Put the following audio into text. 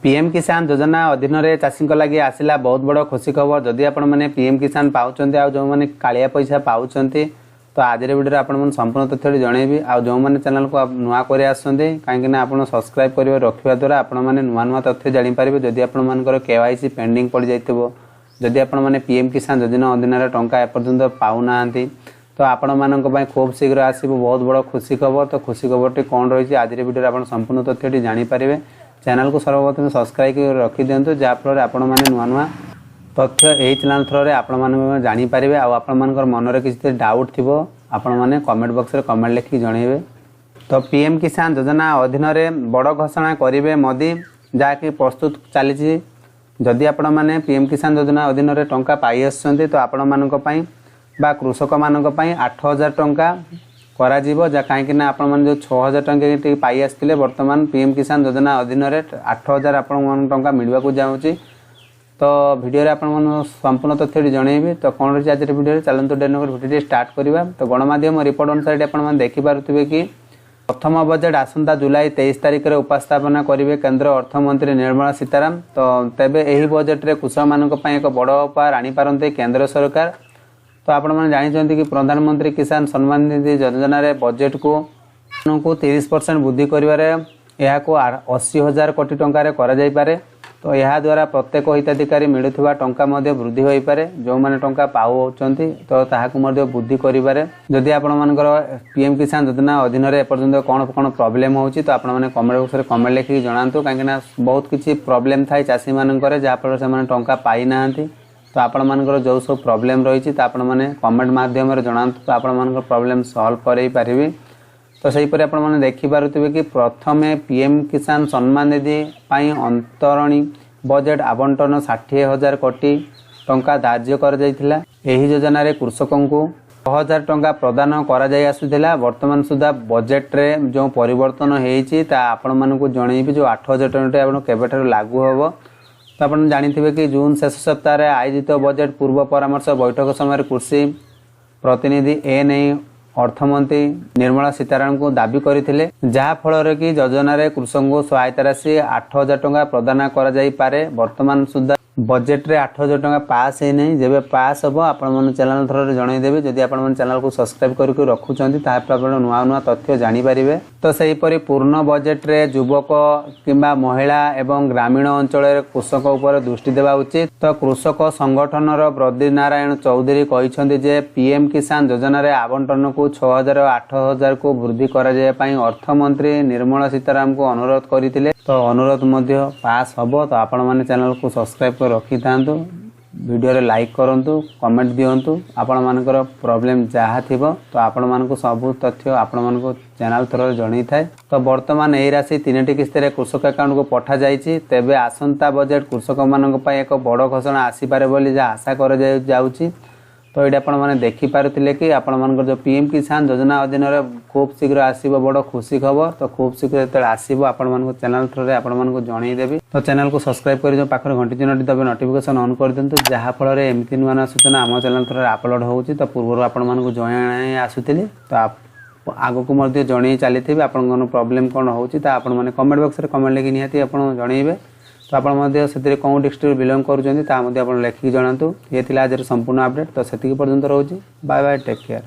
PM किसान योजना अधीन में चाषी लगी आसला बहुत बड़ खुशी खबर। जदि आपण मैंने पीएम किसान पाँच जो मैंने कालिया पैसा पाँच तो आज वीडियो आपन संपूर्ण तथ्य जनइबी। आ जो मैंने चैनल को नुआ कर कहीं आप सब्सक्राइब कर रखा द्वारा आपण मैंने नुआ नुआ तथ्य जानीपारे। जदि आपर केवाईसी पेंडिंग पड़ जाइए, जदि आपण मैंने पीएम किसान योजना अधीन टंका एपर्यंत पाऊना तो आपण मानी खूब शीघ्र आसो बहुत बड़ खुशी खबर। तो खुशी खबर कौन रही आज वीडियो आप संपूर्ण तथ्य जानीपारे। चैनल को सर्वप्रथम सब्सक्राइब कर रखी दिंतु जहाँफल आपण मैंने नुआ नुआ तथ्य यही चैनल थ्रू आपण मैंने जानीपारे। आपण मनरे किसी डाउट थी आपण मैंने कमेंट बॉक्स में कमेंट लिखिक जनइबे। तो पीएम किसान योजना अधीन में बड़ घोषणा करेंगे मोदी जहाँकि प्रस्तुत चली। जदि आपण मैंने पीएम किसान योजना अधीन में टंका पाई आसुँच तो आपण मानी कृषक मानी 8,000 टंका कहीं आपण मैंने जो 6,000 टंका पाई आसते बर्तमान पीएम किसान योजना अधीन 8,000 आपण टंका मिलवा जाऊँगी। तो वीडियो आप संपूर्ण तथ्य जनइबी। तो कौन रही आज वीडियो चलते डेनगर वीडियो स्टार्ट करवा। तो गणमाध्यम रिपोर्ट अनुसार आप देखिपे कि प्रथम बजेट आसंता जुलाई 23 तारिख में उपस्थापना करेंगे केंद्र अर्थमंत्री निर्मला सीताराम। तो तेबे यही बजेट रे कृषक मानक एक बड़ उपहार आनीपारते केंद्र सरकार। तो आपण मैंने जानते कि प्रधानमंत्री किसान सम्मान निधि योजना रे बजेट को 30% वृद्धि कर 80,000 कोटी टंकार पारे। तो यह द्वारा प्रत्येक हिताधिकारी मिलुवा टंका वृद्धि हो पारे। जो मैंने टंका पाउंट तो ताकू वृद्धि करें। जदि आपण पीएम किसान योजना अधीन में एपर्यंत कौन कौन प्रोब्लेम होची तो आपने कमेंट बॉक्स में कमेंट लिखिक जनातु। कहीं बहुत किसी प्रोब्लेम थाई चाषी मानकर जहाँफल से टंका पाई ना। तो आपण मानकर जो सब प्रोब्लेम रही आपण मैंने कमेंट माध्यम जनातु। तो आपण मानकर प्रोब्लेम सॉल्व कर पारिबे। तो सहीपरि आपण मैंने देखिपे कि प्रथम पीएम किसान सम्मान निधि अंतरणी बजेट आवंटन 60,000 कोटी टंका धार्य कर जाइथिला। एही योजना रे कृषकों को 6,000 टंका प्रदान करा जाय आसुथिला। वर्तमान सुधा बजेट रे जो परिवर्तन हेइछि ता आपण मानकु जणैबी। जो 8,000 टंका आपण केबेठारु लागू हबो। तो आपण जानिथिबे कि जून शेष सप्ताह रे आयोजित बजेट पूर्व परामर्श बैठक समय कृषि प्रतिनिधि एने अर्थमंत्री निर्मला सीतारामन को दाबी करथिले, जहा फल कि योजना रे कृषक को सहायता राशि 8,000 टंका प्रदान करा जाई पारे। वर्तमान सुधा बजेट रे 8,000 टंका पास है नहीं। जेबे पास हम आपण चैनल थ्रू जनईदेवे। जदि आपण चैनल को सब्सक्राइब करके रखुचंती तापर नुआ नुआ तथ्य जानीपारे। तो सहीपरि पूर्ण बजेट रे युवक किंबा महिला एवं ग्रामीण अंचल कृषक उपर दृष्टि देवा उचित। तो कृषक संगठन ब्रदी नारायण चौधरी कहते जे पीएम किसान योजना रे आवंटन को 6,000 8,000 को वृद्धि करा जाय पई अर्थमंत्री निर्मला सीताराम को अनुरोध करथिले। तो अनुरोध मध्य पास हम। तो आपण माने चैनल को सब्सक्राइब कर रखी था, वीडियो रे लाइक करंतु, कमेंट दियंतु। आपण मानकर प्रॉब्लम जहाँ थी तो आपण मानक सब तथ्य आपण मानक चैनल थ्रू जणई थाए। तो वर्तमान यही राशि 3टी किस्ती रे कृषक अकाउंट को पठा जाइछि। तेबे आसंता बजेट कृषक मानक पई एक बड़ घोषणा आसी पारे बोली जा आशा कर जाउछि। तो ये आपण मैंने देखिपारे कि आपण मानकर जो पीएम किसान योजना अधीन खूब शीघ्र आसो बड़ खुशी खबर। तो खूब शीघ्र जो आसो आपण चैनल थ्रू आपको जनईदेवी। तो चैनल को सब्सक्राइब कर जो पाखर घंटी चिन्हटी दबे नोटिफिकेशन ऑन कर दिंतु, जहाँफल एमती नुआ नुआ सूचना आम चैनल थ्रू अपलोड होउछि। तो पूर्व आपको जन आसुली तो आग को जन चली आपन प्रोब्लेम कौन होउछि तो आपण मैंने कमेंट बॉक्स में कमेंट लिखि निहाती आपण जनइबे। तो आपड़ कौन डिस्ट्रिक्ट बिलोंग करुँच लिखिक जनातु। ये आज संपूर्ण अपडेट। तो से पर्यंत रोचे। Bye bye, take care.